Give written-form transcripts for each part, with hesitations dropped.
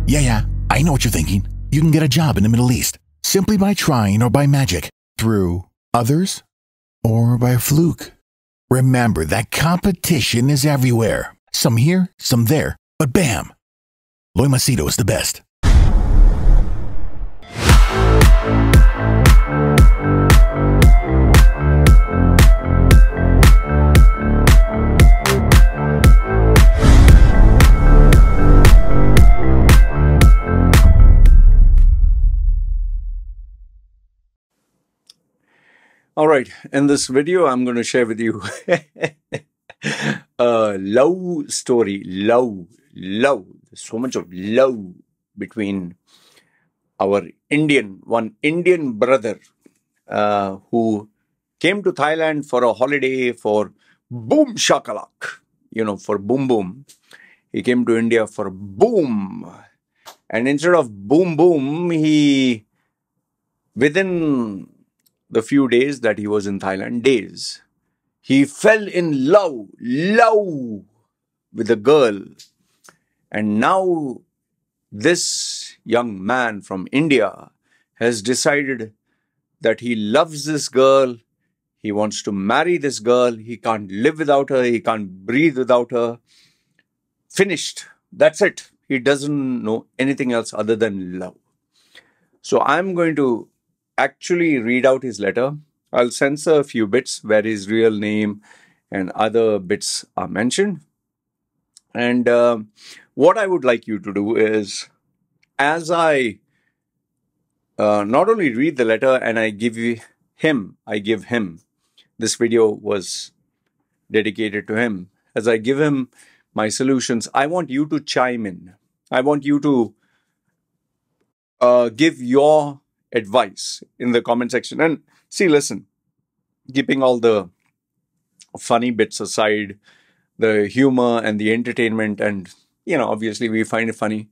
Yeah, I know what you're thinking. You can get a job in the Middle East simply by trying or by magic, through others, or by fluke. Remember that competition is everywhere. Some here, some there, but bam! Loy Machedo is the best. All right, in this video, I'm going to share with you a love story. Love. There's so much of love between our one Indian brother who came to Thailand for a holiday for boom shakalak, for boom boom. He came to India for boom. And instead of boom boom, within the few days that he was in Thailand, he fell in love with a girl. And now this young man from India has decided that he loves this girl. He wants to marry this girl. He can't live without her. He can't breathe without her. Finished. That's it. He doesn't know anything else other than love. So I'm going to actually read out his letter. I'll censor a few bits where his real name and other bits are mentioned. And what I would like you to do is, as I not only read the letter and I give him, this video was dedicated to him. As I give him my solutions, I want you to chime in. I want you to give your advice in the comment section. And see, listen, keeping all the funny bits aside, the humor and the entertainment, and obviously we find it funny,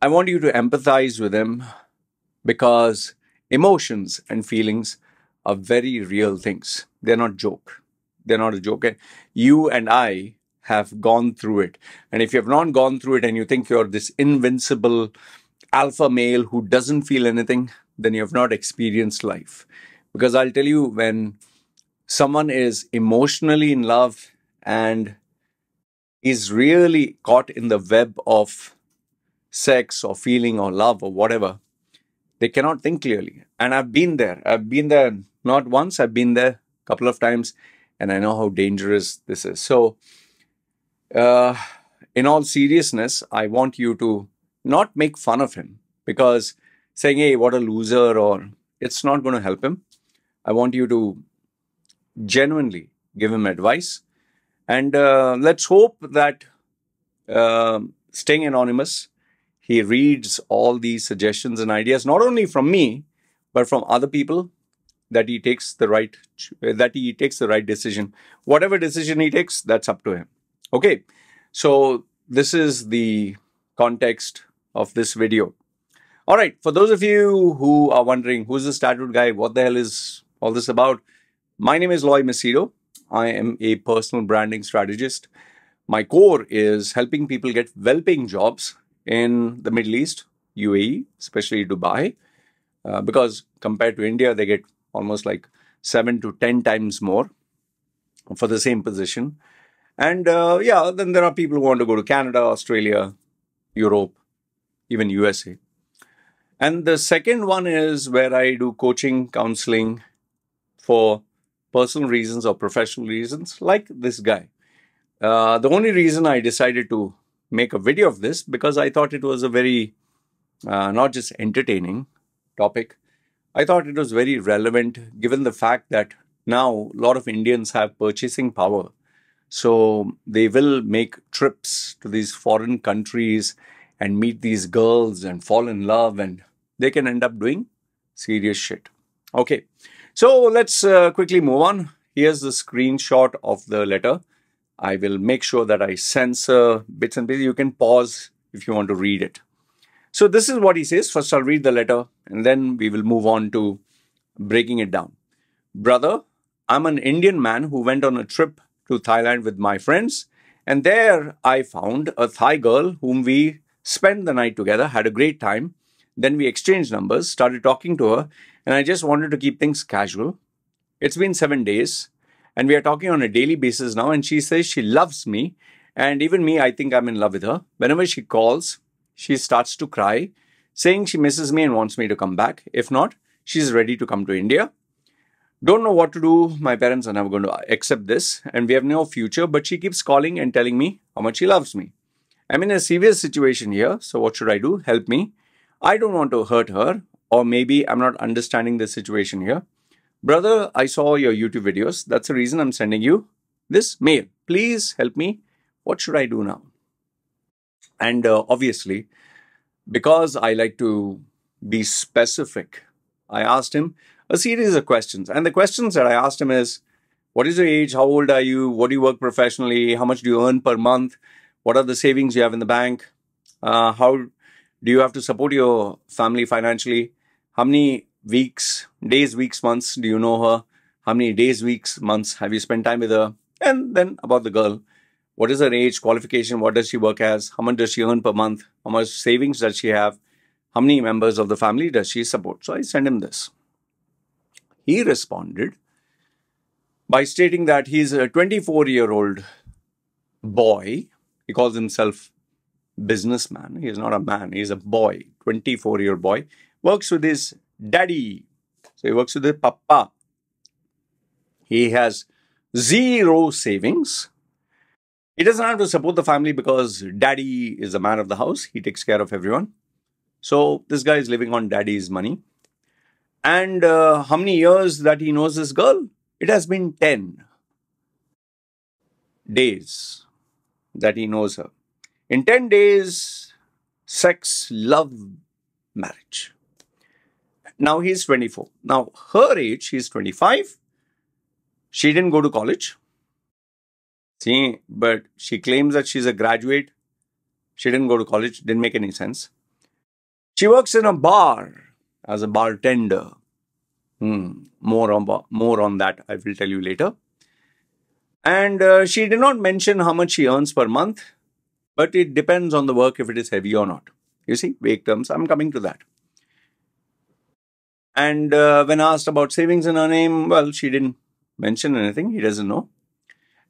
I want you to empathize with him, because emotions and feelings are very real things. They're not joke. They're not a joke. You and I have gone through it. And if you have not gone through it and you think you're this invincible alpha male who doesn't feel anything, then you have not experienced life. Because I'll tell you, when someone is emotionally in love and is really caught in the web of sex or feeling or love or whatever, they cannot think clearly. And I've been there. I've been there not once, I've been there a couple of times, and I know how dangerous this is. So, in all seriousness, I want you to not make fun of him, because saying, hey, what a loser, or it's not going to help him. I want you to genuinely give him advice. And let's hope that staying anonymous, he reads all these suggestions and ideas, not only from me, but from other people, that he takes the right decision. Whatever decision he takes, that's up to him. Okay, so this is the context of this video. All right, for those of you who are wondering, who's this tattooed guy? What the hell is all this about? My name is Loy Machedo. I am a personal branding strategist. My core is helping people get well-paying jobs in the Middle East, UAE, especially Dubai, because compared to India, they get almost like 7 to 10 times more for the same position. And yeah, then there are people who want to go to Canada, Australia, Europe, even USA. And the second one is where I do coaching, counseling for personal reasons or professional reasons, like this guy. The only reason I decided to make a video of this, because I thought it was a very, not just entertaining topic, I thought it was very relevant given the fact that now a lot of Indians have purchasing power. So they will make trips to these foreign countries and meet these girls and fall in love, and they can end up doing serious shit. Okay, so let's quickly move on. Here's the screenshot of the letter. I will make sure that I censor bits and pieces. You can pause if you want to read it. So this is what he says. First, I'll read the letter, and then we will move on to breaking it down. Brother, I'm an Indian man who went on a trip to Thailand with my friends, and there I found a Thai girl whom we spent the night together, had a great time. Then we exchanged numbers, started talking to her, and I just wanted to keep things casual. It's been 7 days, and we are talking on a daily basis now, and she says she loves me, and even me, I think I'm in love with her. Whenever she calls, she starts to cry, saying she misses me and wants me to come back. If not, she's ready to come to India. Don't know what to do. My parents are never going to accept this, and we have no future, but she keeps calling and telling me how much she loves me. I'm in a serious situation here, so what should I do? Help me. I don't want to hurt her, or maybe I'm not understanding the situation here. Brother, I saw your YouTube videos. That's the reason I'm sending you this mail. Please help me. What should I do now? And obviously, because I like to be specific, I asked him a series of questions. And the questions that I asked him is, what is your age? How old are you? What do you work professionally? How much do you earn per month? What are the savings you have in the bank? How do you have to support your family financially? How many weeks, days, weeks, months do you know her? How many days, weeks, months have you spent time with her? And then about the girl. What is her age, qualification? What does she work as? How much does she earn per month? How much savings does she have? How many members of the family does she support? So I sent him this. He responded by stating that he's a 24-year-old boy. He calls himself businessman. He is not a man. He is a boy, 24-year-old boy. Works with his daddy. So he works with his papa. He has zero savings. He doesn't have to support the family because daddy is the man of the house. He takes care of everyone. So this guy is living on daddy's money. And how many years that he knows this girl? It has been 10 days that he knows her. In 10 days, sex, love, marriage. Now he's 24. Now her age, she's 25. She didn't go to college. See, but she claims that she's a graduate. She didn't go to college. Didn't make any sense. She works in a bar as a bartender. More on that I will tell you later. And she did not mention how much she earns per month, but it depends on the work if it is heavy or not. You see, vague terms. I'm coming to that. And when asked about savings in her name, well, she didn't mention anything. He doesn't know.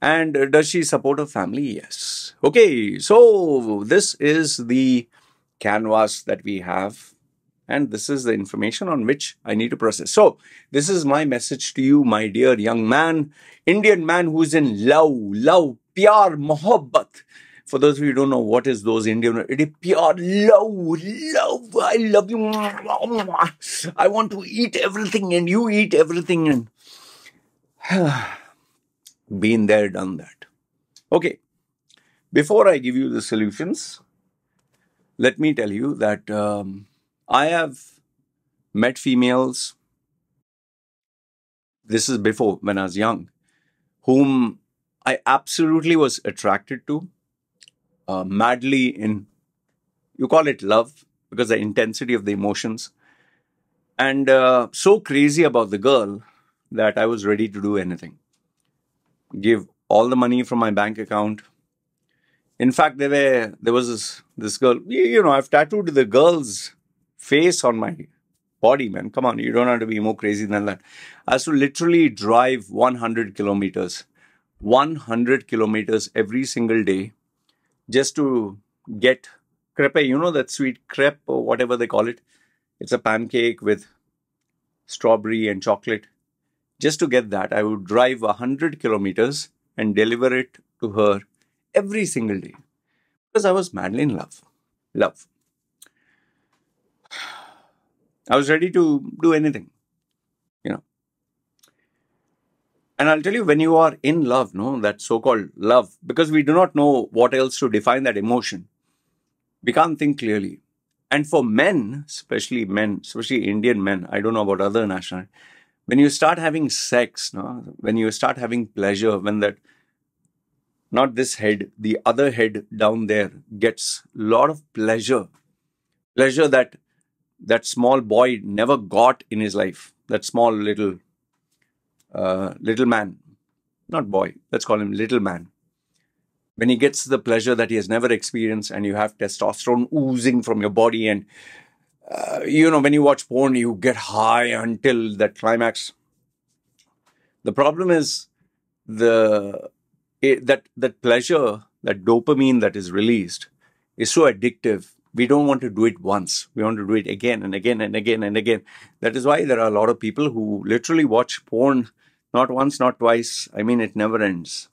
And does she support her family? Yes. Okay, so this is the canvas that we have. And this is the information on which I need to process. So, this is my message to you, my dear young man, Indian man who's in love, pyar, mohabbat. For those of you who don't know what is those Indian, it is pyar, love, I love you. I want to eat everything and you eat everything. And been there, done that. Okay, before I give you the solutions, let me tell you that I have met females, this is before when I was young, whom I absolutely was attracted to, madly in, you call it love, because the intensity of the emotions, and so crazy about the girl that I was ready to do anything. Give all the money from my bank account. In fact, there was this girl, you know, I've tattooed the girl's face on my body, man. Come on, you don't have to be more crazy than that. I used to literally drive 100 kilometers. 100 kilometers every single day just to get crepe. You know that sweet crepe or whatever they call it? It's a pancake with strawberry and chocolate. Just to get that, I would drive 100 kilometers and deliver it to her every single day. Because I was madly in love. Love. I was ready to do anything, you know. And I'll tell you, when you are in love, no, that so-called love, because we do not know what else to define that emotion. We can't think clearly. And for men, especially Indian men, I don't know about other nationalities, when you start having sex, no, when you start having pleasure, when that, not this head, the other head down there gets a lot of pleasure that small boy never got in his life, that small little man, not boy, let's call him little man. when he gets the pleasure that he has never experienced, and you have testosterone oozing from your body, and when you watch porn, you get high until that climax. The problem is that pleasure, that dopamine that is released, is so addictive. We don't want to do it once. We want to do it again and again and again and again. That is why there are a lot of people who literally watch porn not once, not twice. I mean, it never ends.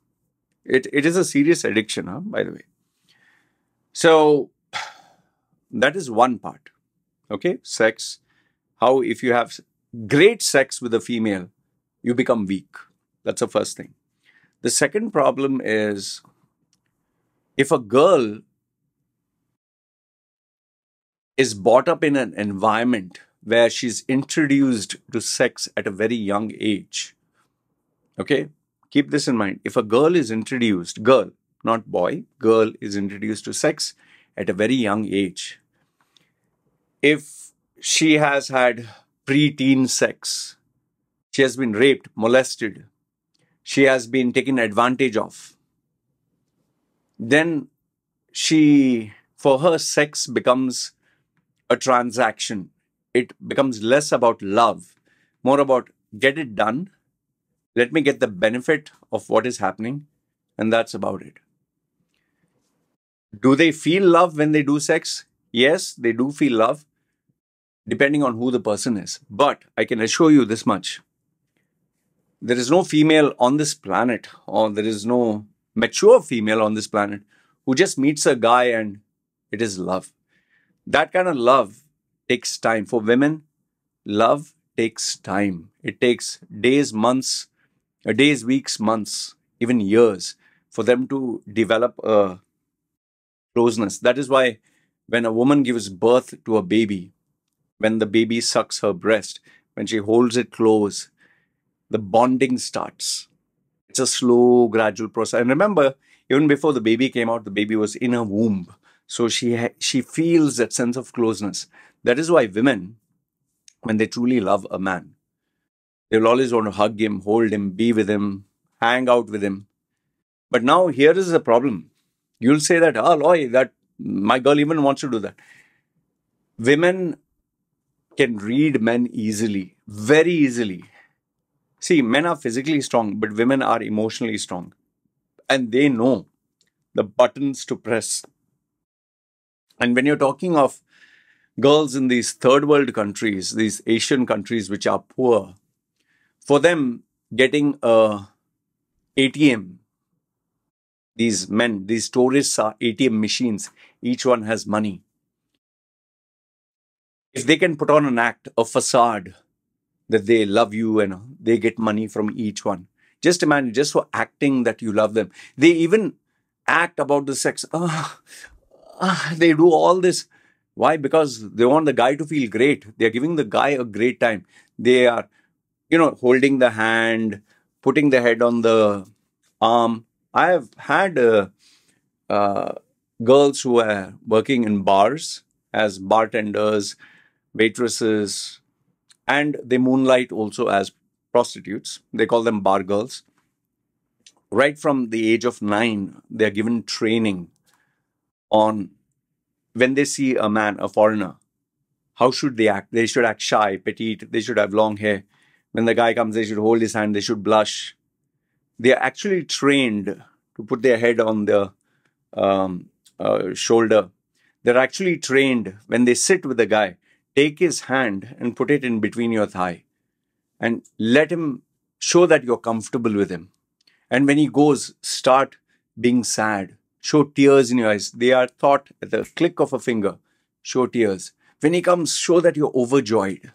It is a serious addiction, by the way. So that is one part. Okay, sex. How if you have great sex with a female, you become weak. That's the first thing. The second problem is if a girl is brought up in an environment where she's introduced to sex at a very young age. Okay, keep this in mind. If a girl is introduced, girl, not boy, girl is introduced to sex at a very young age. If she has had pre-teen sex, she has been raped, molested, she has been taken advantage of, then for her, sex becomes a transaction. It becomes less about love, more about get it done. Let me get the benefit of what is happening, and that's about it. Do they feel love when they do sex? Yes, they do feel love, depending on who the person is. But I can assure you this much. There is no female on this planet, or there is no mature female on this planet who just meets a guy and it is love. That kind of love takes time. For women, love takes time. It takes days, months, days, weeks, months, even years for them to develop a closeness. That is why when a woman gives birth to a baby, when the baby sucks her breast, when she holds it close, the bonding starts. It's a slow, gradual process. And remember, even before the baby came out, the baby was in her womb. So she feels that sense of closeness. That is why women, when they truly love a man, they will always want to hug him, hold him, be with him, hang out with him. But now here is the problem. You'll say that, Loy, that my girl even wants to do that. Women can read men easily, very easily. See, men are physically strong, but women are emotionally strong. And they know the buttons to press. And when you're talking of girls in these third world countries, these Asian countries which are poor, for them, getting a ATM, these men, these tourists are ATM machines. Each one has money. If they can put on an act, a facade, that they love you and they get money from each one. Just imagine, just for acting that you love them. They even act about the sex. They do all this. Why? Because they want the guy to feel great. They're giving the guy a great time. They are, holding the hand, putting the head on the arm. I have had girls who are working in bars as bartenders, waitresses, and they moonlight also as prostitutes. They call them bar girls. Right from the age of 9, they are given training on when they see a man, a foreigner, how should they act? They should act shy, petite. They should have long hair. When the guy comes, they should hold his hand. They should blush. They are actually trained to put their head on the shoulder. They're actually trained when they sit with the guy, take his hand and put it in between your thigh and let him show that you're comfortable with him. And when he goes, start being sad. Show tears in your eyes. They are taught at the click of a finger. Show tears. When he comes, show that you're overjoyed.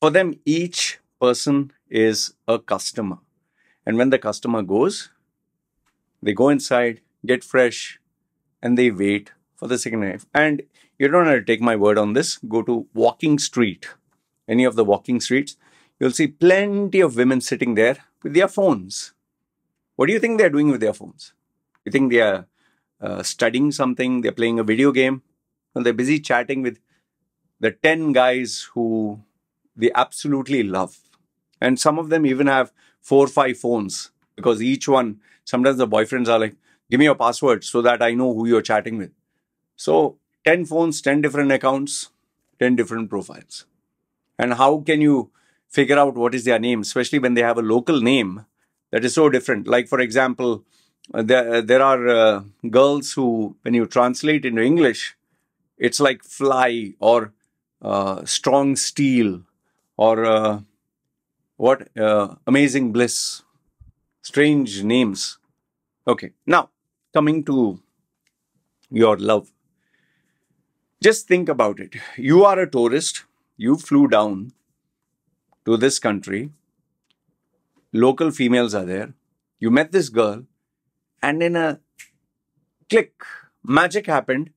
For them, each person is a customer. And when the customer goes, they go inside, get fresh, and they wait for the second half. And you don't have to take my word on this. Go to walking street, any of the walking streets. You'll see plenty of women sitting there with their phones. What do you think they're doing with their phones? You think they are studying something? They're playing a video game? And they're busy chatting with the 10 guys who they absolutely love. And some of them even have 4 or 5 phones because each one, sometimes the boyfriends are like, Give me your password so that I know who you're chatting with. So 10 phones, 10 different accounts, 10 different profiles. And how can you figure out what is their name, especially when they have a local name that is so different? Like, for example, there are girls who, when you translate into English, it's like fly or strong steel or amazing bliss. Strange names. Okay, now coming to your love. Just think about it. You are a tourist. You flew down to this country. Local females are there. You met this girl, and in a click, magic happened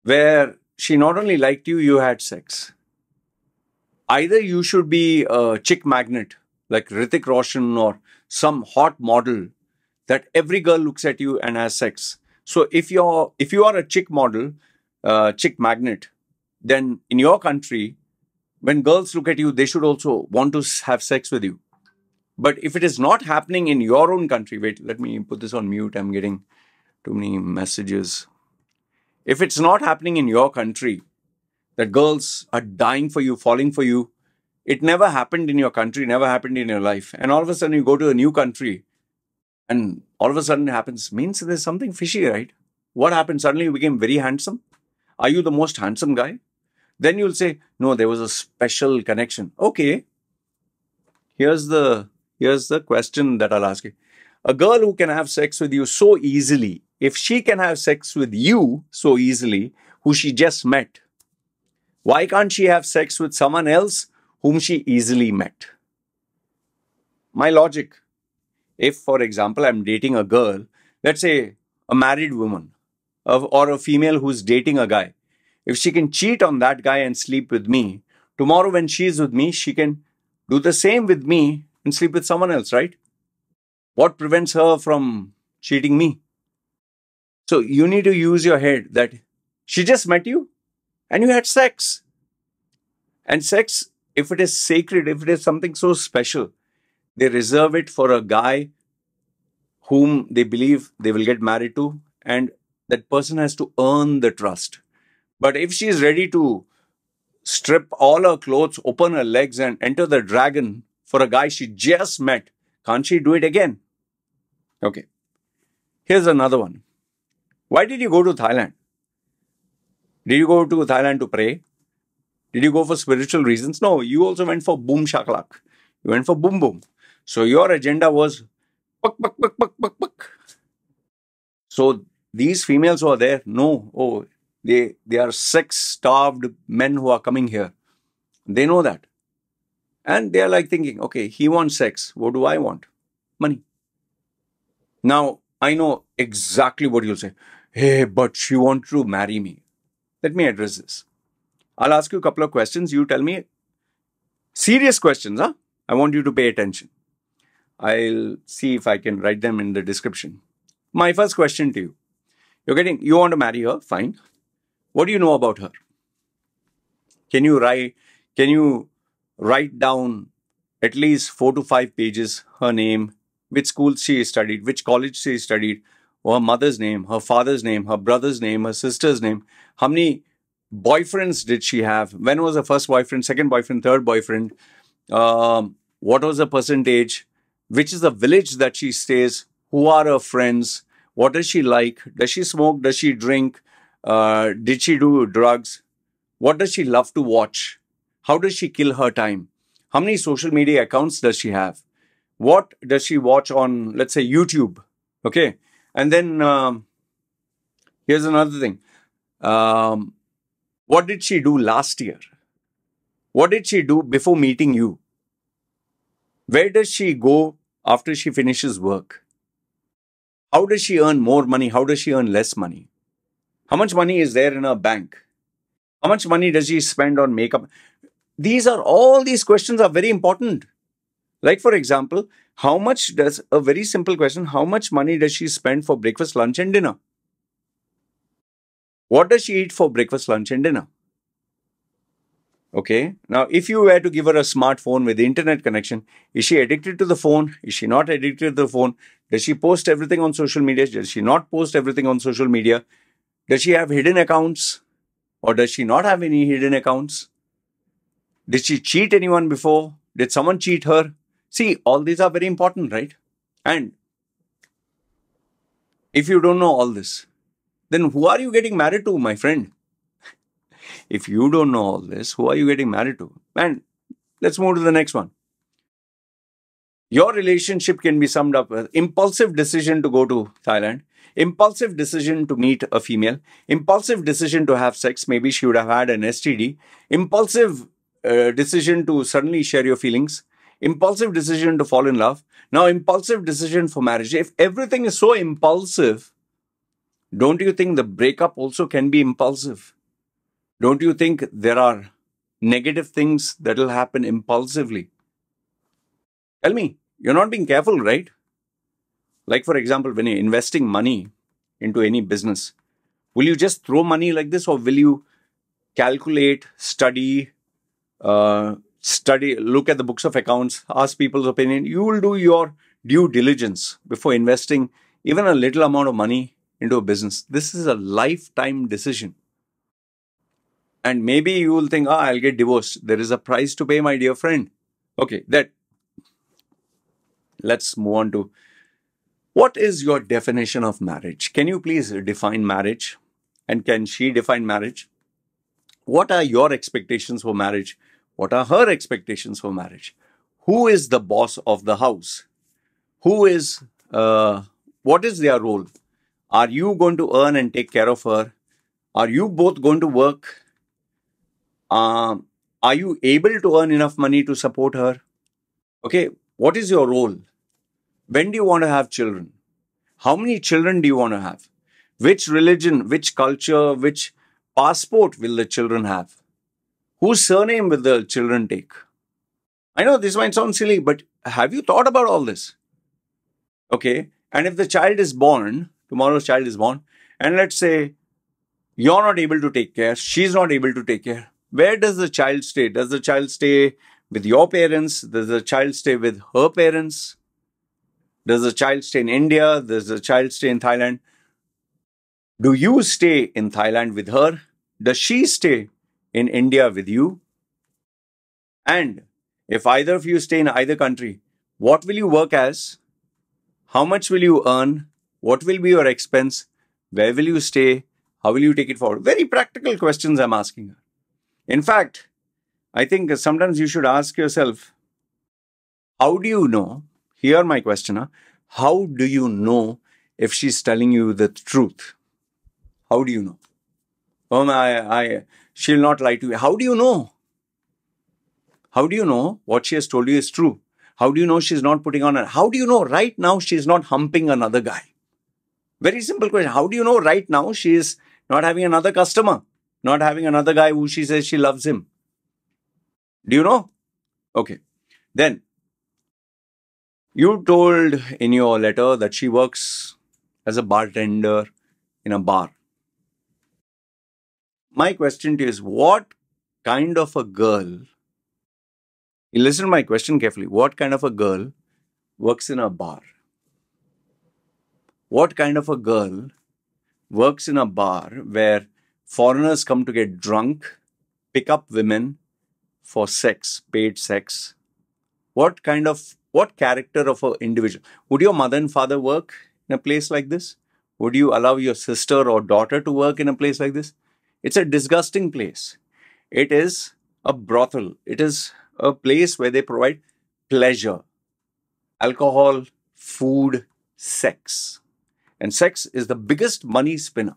where she not only liked you, you had sex. Either you should be a chick magnet like Hrithik Roshan or some hot model that every girl looks at you and has sex. So if you are a chick model, chick magnet, then in your country, when girls look at you, they should also want to have sex with you. But if it is not happening in your own country, wait, let me put this on mute. I'm getting too many messages. If it's not happening in your country, that girls are dying for you, falling for you, it never happened in your country, never happened in your life. And all of a sudden you go to a new country and all of a sudden it happens, means there's something fishy, right? What happened? Suddenly you became very handsome. Are you the most handsome guy? Then you'll say, no, there was a special connection. Okay. Here's the question that I'll ask you. A girl who can have sex with you so easily, if she can have sex with you so easily, who she just met, why can't she have sex with someone else whom she easily met? My logic, if, for example, I'm dating a girl, let's say a married woman or a female who's dating a guy, if she can cheat on that guy and sleep with me, tomorrow when she's with me, she can do the same with me and sleep with someone else, right? What prevents her from cheating me? So you need to use your head that she just met you and you had sex. And sex, if it is sacred, if it is something so special, they reserve it for a guy whom they believe they will get married to, and that person has to earn the trust. But if she is ready to strip all her clothes, open her legs and enter the dragon for a guy she just met, can't she do it again? Okay. Here's another one. Why did you go to Thailand? Did you go to Thailand to pray? Did you go for spiritual reasons? No, you also went for boom shakalak. You went for boom boom. So your agenda was buck, buck, buck, buck, buck, buck. So these females who are there, no, oh, they are sex-starved men who are coming here. They know that. And they are like thinking, okay, he wants sex. What do I want? Money. Now, I know exactly what you'll say. Hey, but she wants to marry me. Let me address this. I'll ask you a couple of questions. You tell me serious questions, huh? I want you to pay attention. I'll see if I can write them in the description. My first question to you. You want to marry her? Fine. What do you know about her? Can you write down at least 4 to 5 pages, her name, which school she studied, which college she studied, or her mother's name, her father's name, her brother's name, her sister's name, how many boyfriends did she have, when was her first boyfriend, second boyfriend, third boyfriend, what was her percentage, which is the village that she stays, who are her friends, what does she like, does she smoke, does she drink, did she do drugs, what does she love to watch, how does she kill her time, how many social media accounts does she have, what does she watch on, let's say, YouTube, okay? And then here's another thing. What did she do last year? What did she do before meeting you? Where does she go after she finishes work? How does she earn more money? How does she earn less money? How much money is there in her bank? How much money does she spend on makeup? All these questions are very important. Like, for example, a very simple question, how much money does she spend for breakfast, lunch and dinner? What does she eat for breakfast, lunch and dinner? Okay. Now, if you were to give her a smartphone with internet connection, is she addicted to the phone? Is she not addicted to the phone? Does she post everything on social media? Does she not post everything on social media? Does she have hidden accounts? Or does she not have any hidden accounts? Did she cheat anyone before? Did someone cheat her? See, all these are very important, right? And if you don't know all this, then who are you getting married to, my friend? If you don't know all this, who are you getting married to? And let's move to the next one. Your relationship can be summed up with impulsive decision to go to Thailand, impulsive decision to meet a female, impulsive decision to have sex. Maybe she would have had an STD, impulsive decision to suddenly share your feelings, impulsive decision to fall in love. Now, impulsive decision for marriage. If everything is so impulsive, don't you think the breakup also can be impulsive? Don't you think there are negative things that will happen impulsively? Tell me, you're not being careful, right? Like, for example, when you're investing money into any business, will you just throw money like this, or will you calculate, study, look at the books of accounts, ask people's opinion? You will do your due diligence before investing even a little amount of money into a business. This is a lifetime decision. And maybe you will think, I'll get divorced. There is a price to pay, my dear friend. Okay, let's move on to what is your definition of marriage? Can you please define marriage? And can she define marriage? What are your expectations for marriage? What are her expectations for marriage? Who is the boss of the house? What is their role? Are you going to earn and take care of her? Are you both going to work? Are you able to earn enough money to support her? Okay, what is your role? When do you want to have children? How many children do you want to have? Which religion, which culture, which passport will the children have? Whose surname will the children take? I know this might sound silly, but have you thought about all this? Okay, and if the child is born, tomorrow's child is born, and let's say you're not able to take care, she's not able to take care, where does the child stay? Does the child stay with your parents? Does the child stay with her parents? Does the child stay in India? Does the child stay in Thailand? Do you stay in Thailand with her? Does she stay in India with you? And if either of you stay in either country, what will you work as? How much will you earn? What will be your expense? Where will you stay? How will you take it forward? Very practical questions I'm asking her. In fact, I think sometimes you should ask yourself, how do you know? Here my question, how do you know if she's telling you the truth? How do you know? She'll not lie to you. How do you know? How do you know what she has told you is true? How do you know she's not putting on how do you know right now she's not humping another guy? Very simple question. How do you know right now she is not having another customer? Not having another guy who she says she loves him? Do you know? Okay. Then, you told in your letter that she works as a bartender in a bar. My question to you is, what kind of a girl, you listen to my question carefully, what kind of a girl works in a bar? What kind of a girl works in a bar where foreigners come to get drunk, pick up women for sex, paid sex? What character of an individual? Would your mother and father work in a place like this? Would you allow your sister or daughter to work in a place like this? It's a disgusting place. It is a brothel. It is a place where they provide pleasure, alcohol, food, sex. And sex is the biggest money spinner.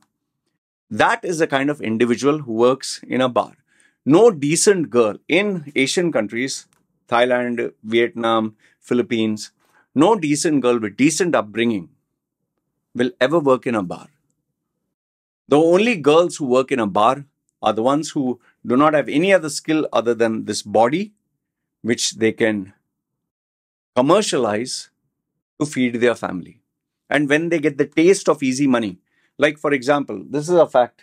That is the kind of individual who works in a bar. No decent girl in Asian countries, Thailand, Vietnam, Philippines, no decent girl with decent upbringing will ever work in a bar. The only girls who work in a bar are the ones who do not have any other skill other than this body, which they can commercialize to feed their family. And when they get the taste of easy money, like for example, this is a fact.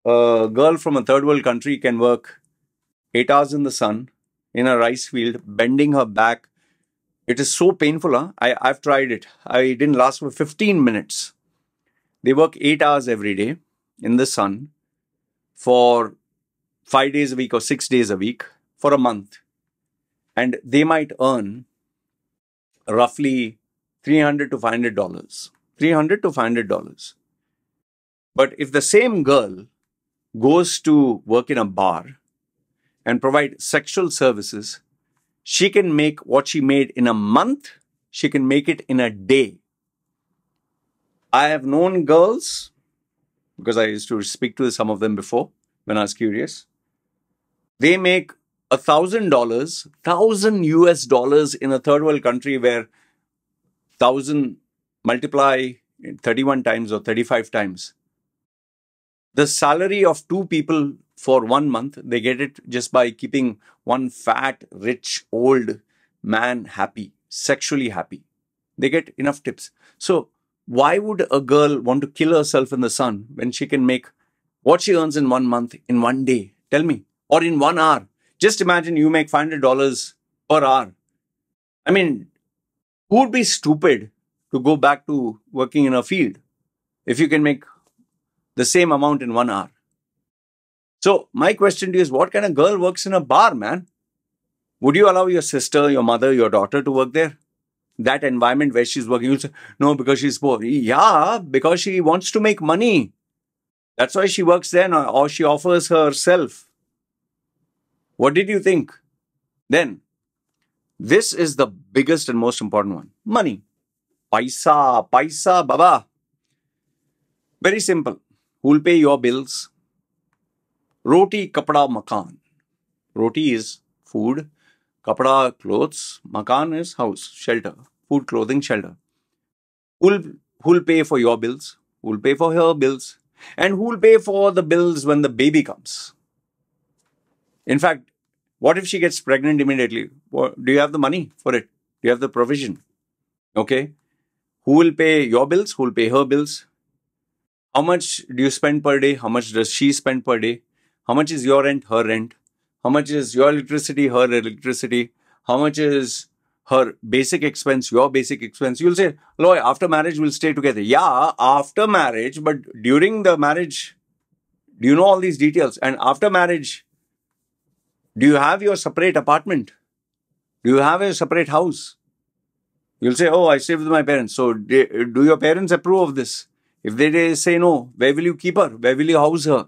A girl from a third world country can work 8 hours in the sun, in a rice field, bending her back. It is so painful, huh? I've tried it. I didn't last for 15 minutes. They work 8 hours every day in the sun for 5 days a week or 6 days a week for a month. And they might earn roughly $300 to $500. $300 to $500. But if the same girl goes to work in a bar and provide sexual services, she can make what she made in a month, she can make it in a day. I have known girls, because I used to speak to some of them before when I was curious. They make $1,000, $1,000 in a third world country where 1,000 multiply 31 times or 35 times. The salary of two people for 1 month, they get it just by keeping one fat, rich, old man happy, sexually happy. They get enough tips. So why would a girl want to kill herself in the sun when she can make what she earns in 1 month in 1 day? Tell me. Or in 1 hour. Just imagine you make $500 per hour. I mean, who would be stupid to go back to working in a field if you can make the same amount in 1 hour? So my question to you is, what kind of girl works in a bar, man? Would you allow your sister, your mother, your daughter to work there? That environment where she's working, you'll say, no, because she's poor. Yeah, because she wants to make money. That's why she works there, or she offers herself. What did you think? Then, this is the biggest and most important one. Money. Paisa, paisa, baba. Very simple. Who'll pay your bills? Roti, kapda, makan. Roti is food. Kapda, clothes. Makan is house, shelter. Food, clothing, shelter. Who'll pay for your bills? Who'll pay for her bills? And who'll pay for the bills when the baby comes? In fact, what if she gets pregnant immediately? Do you have the money for it? Do you have the provision? Okay. Who will pay your bills? Who will pay her bills? How much do you spend per day? How much does she spend per day? How much is your rent? Her rent? How much is your electricity? Her electricity? How much is her basic expense? Your basic expense? You'll say, Loy, after marriage, we'll stay together. Yeah, after marriage, but during the marriage, do you know all these details? And after marriage, do you have your separate apartment? Do you have a separate house? You'll say, oh, I stay with my parents. So do your parents approve of this? If they say no, where will you keep her? Where will you house her?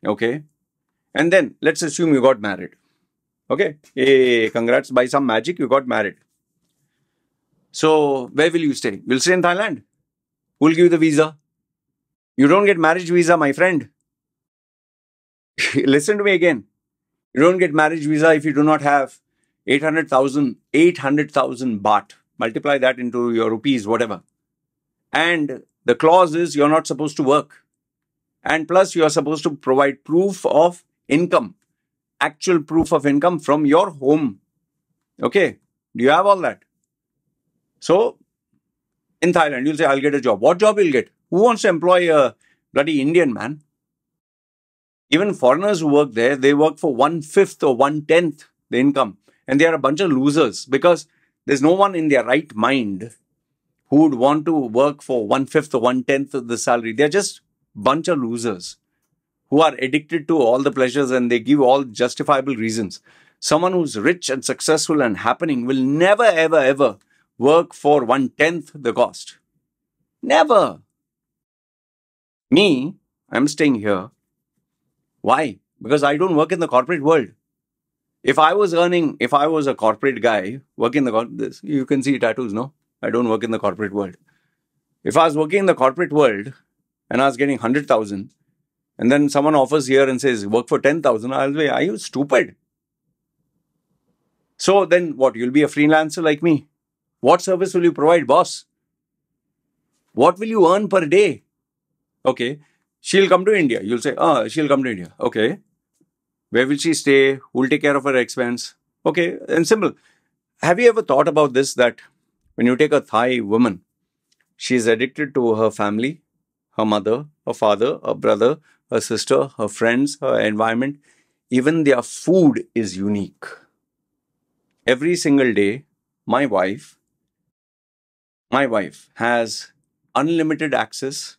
Okay. And then let's assume you got married. Okay. Hey, congrats. By some magic, you got married. So where will you stay? You'll stay in Thailand. Who'll give you the visa? You don't get marriage visa, my friend. Listen to me again. You don't get marriage visa if you do not have 800,000 baht. Multiply that into your rupees, whatever. And the clause is you're not supposed to work. And plus you're supposed to provide proof of income. Actual proof of income from your home. Okay. Do you have all that? So, in Thailand, you'll say, I'll get a job. What job you'll get? Who wants to employ a bloody Indian man? Even foreigners who work there, they work for 1/5 or 1/10 the income. And they are a bunch of losers because there's no one in their right mind who would want to work for 1/5 or 1/10 of the salary. They're just bunch of losers who are addicted to all the pleasures and they give all justifiable reasons. Someone who's rich and successful and happening will never, ever, ever work for 1/10 the cost. Never. Me, I'm staying here. Why? Because I don't work in the corporate world. If I was a corporate guy working in this, you can see tattoos, no? I don't work in the corporate world. If I was working in the corporate world and I was getting 100,000 and then someone offers here and says, work for 10,000, I'll say, are you stupid? So then what? You'll be a freelancer like me. What service will you provide, boss? What will you earn per day? Okay. She'll come to India. You'll say, she'll come to India. Okay. Where will she stay? Who will take care of her expense? Okay. And simple. Have you ever thought about this, that when you take a Thai woman, she is addicted to her family, her mother, her father, her brother, her sister, her friends, her environment. Even their food is unique. Every single day, my wife has unlimited access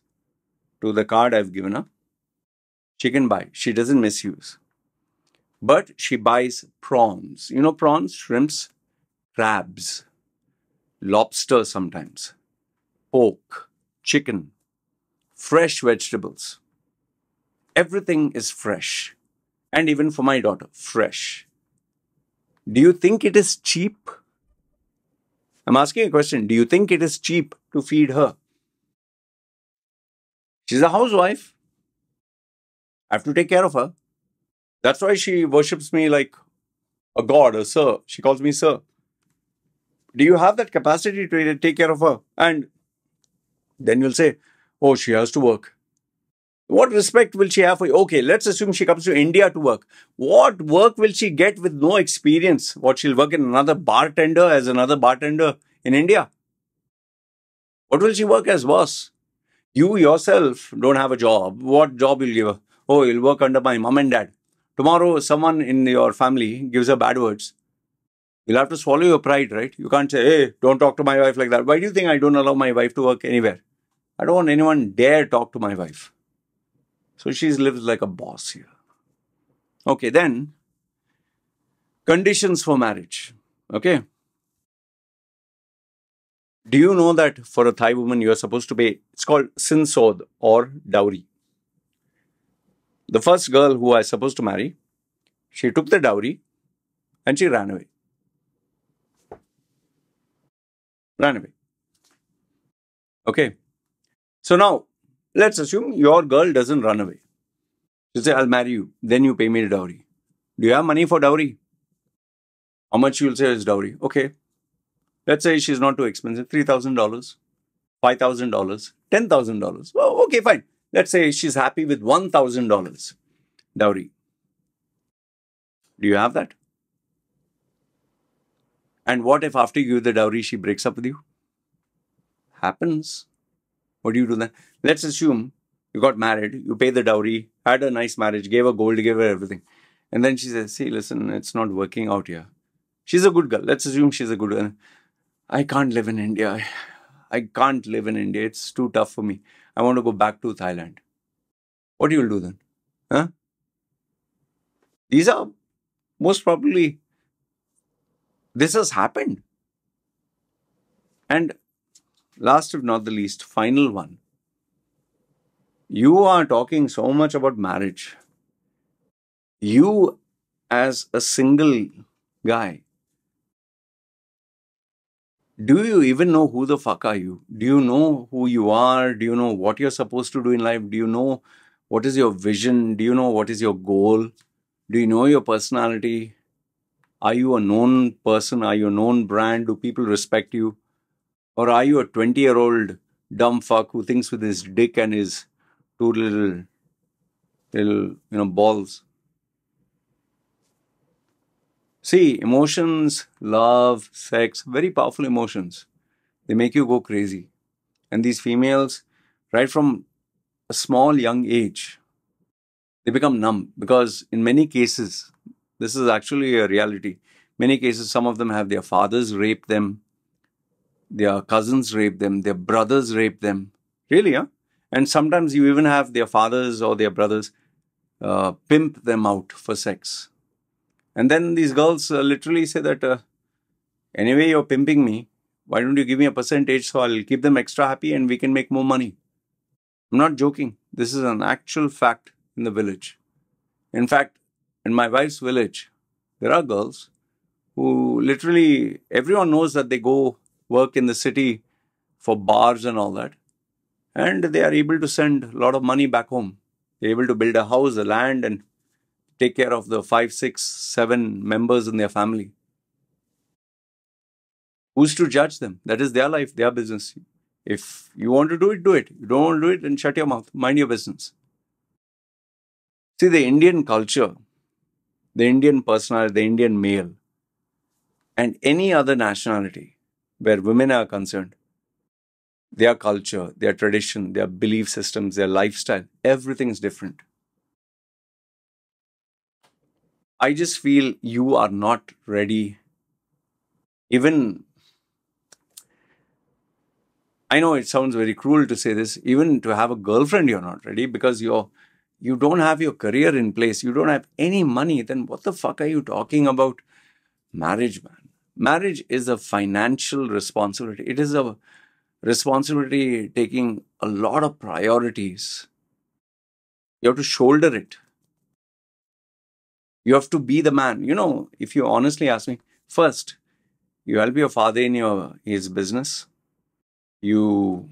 to the card I've given her. She can buy. She doesn't misuse. But she buys prawns. You know prawns, shrimps, crabs, lobster sometimes, pork, chicken, fresh vegetables. Everything is fresh. And even for my daughter, fresh. Do you think it is cheap? I'm asking a question. Do you think it is cheap to feed her? She's a housewife. I have to take care of her. That's why she worships me like a god, a sir. She calls me sir. Do you have that capacity to take care of her? And then you'll say, oh, she has to work. What respect will she have for you? Okay, let's assume she comes to India to work. What work will she get with no experience? What, she'll work in another bartender as another bartender in India? What will she work as, boss? You yourself don't have a job. What job will you give her? Oh, you'll work under my mom and dad. Tomorrow, someone in your family gives her bad words. You'll have to swallow your pride, right? You can't say, hey, don't talk to my wife like that. Why do you think I don't allow my wife to work anywhere? I don't want anyone dare talk to my wife. So she lives like a boss here. Okay, then, conditions for marriage. Okay. Do you know that for a Thai woman, you are supposed to pay, it's called sin sod or dowry. The first girl who I was supposed to marry, she took the dowry and she ran away. Ran away. Okay. So now, let's assume your girl doesn't run away. You say, I'll marry you. Then you pay me the dowry. Do you have money for dowry? How much you'll say is dowry? Okay. Let's say she's not too expensive. $3,000, $5,000, $10,000. Oh, okay, fine. Let's say she's happy with $1,000 dowry. Do you have that? And what if after you give the dowry, she breaks up with you? Happens. What do you do then? Let's assume you got married, you pay the dowry, had a nice marriage, gave her gold, gave her everything. And then she says, see, listen, it's not working out here. She's a good girl. Let's assume she's a good girl. I can't live in India. I can't live in India. It's too tough for me. I want to go back to Thailand. What do you do then? Huh? These are most probably, this has happened. And last if not the least, final one. You are talking so much about marriage. You as a single guy, do you even know who the fuck are you? Do you know who you are? Do you know what you're supposed to do in life? Do you know what is your vision? Do you know what is your goal? Do you know your personality? Are you a known person? Are you a known brand? Do people respect you? Or are you a 20-year-old dumb fuck who thinks with his dick and his two little balls? See, emotions, love, sex, very powerful emotions. They make you go crazy. And these females, right from a small young age, they become numb because in many cases, this is actually a reality. Many cases, some of them have their fathers rape them, their cousins rape them, their brothers rape them. Really, huh? And sometimes you even have their fathers or their brothers pimp them out for sex. And then these girls literally say that, anyway, you're pimping me. Why don't you give me a percentage so I'll keep them extra happy and we can make more money? I'm not joking. This is an actual fact in the village. In fact, in my wife's village, there are girls who literally, everyone knows that they go work in the city for bars and all that. And they are able to send a lot of money back home. They're able to build a house, a land, and take care of the 5, 6, 7 members in their family. Who's to judge them? That is their life, their business. If you want to do it, do it. You don't want to do it, then shut your mouth. Mind your business. See, the Indian culture, the Indian personality, the Indian male, and any other nationality where women are concerned, their culture, their tradition, their belief systems, their lifestyle, everything is different. I just feel you are not ready. Even, I know it sounds very cruel to say this, even to have a girlfriend, you're not ready because you don't have your career in place. You don't have any money. Then what the fuck are you talking about marriage, man? Marriage is a financial responsibility. It is a responsibility taking a lot of priorities. You have to shoulder it. You have to be the man. If you honestly ask me, first, you help your father in his business. You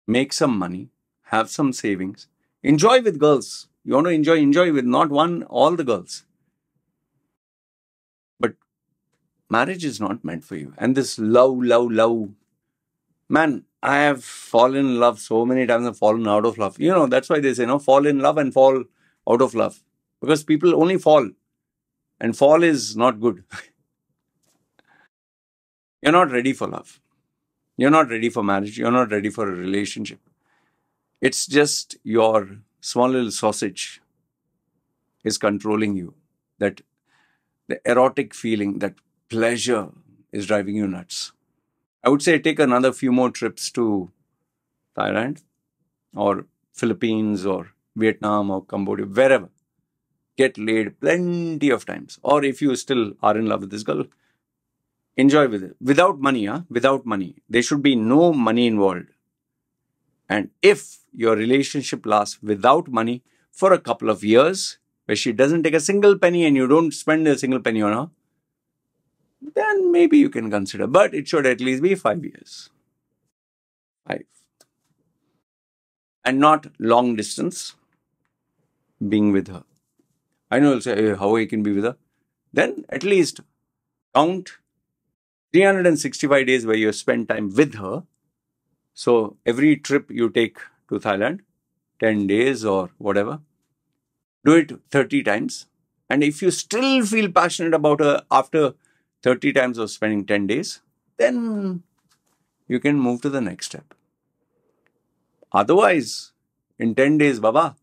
make some money, have some savings, enjoy with girls. You want to enjoy with not one, all the girls. But marriage is not meant for you. And this love. Man, I have fallen in love so many times and fallen out of love. That's why they say, fall in love and fall out of love. Because people only fall. And fall is not good. You're not ready for love. You're not ready for marriage. You're not ready for a relationship. It's just your small little sausage is controlling you. That the erotic feeling, that pleasure is driving you nuts. I would say take another few more trips to Thailand or Philippines or Vietnam or Cambodia, wherever. Get laid plenty of times. Or if you still are in love with this girl, enjoy with it. Without money, huh? Without money. There should be no money involved. And if your relationship lasts without money for a couple of years, where she doesn't take a single penny and you don't spend a single penny on her, then maybe you can consider. But it should at least be 5 years. 5. And not long distance being with her. I know you'll say, hey, how I can be with her? Then at least count 365 days where you spend time with her. So every trip you take to Thailand, 10 days or whatever, do it 30 times. And if you still feel passionate about her after 30 times of spending 10 days, then you can move to the next step. Otherwise, in 10 days, Baba,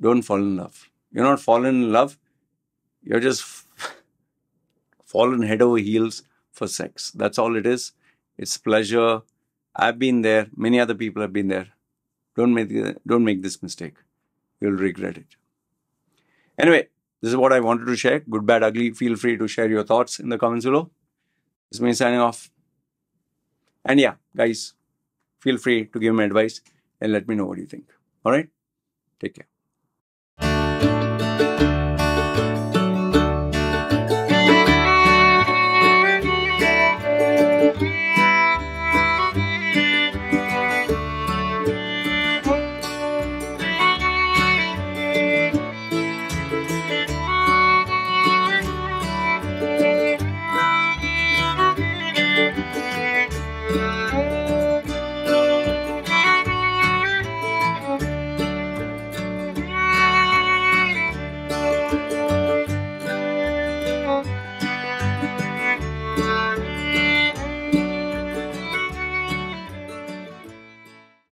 don't fall in love. You're not fallen in love. You're just fallen head over heels for sex. That's all it is. It's pleasure. I've been there. Many other people have been there. Don't make this mistake. You'll regret it. Anyway, this is what I wanted to share. Good, bad, ugly. Feel free to share your thoughts in the comments below. This is me signing off. And yeah, guys, feel free to give me advice and let me know what you think. All right? Take care.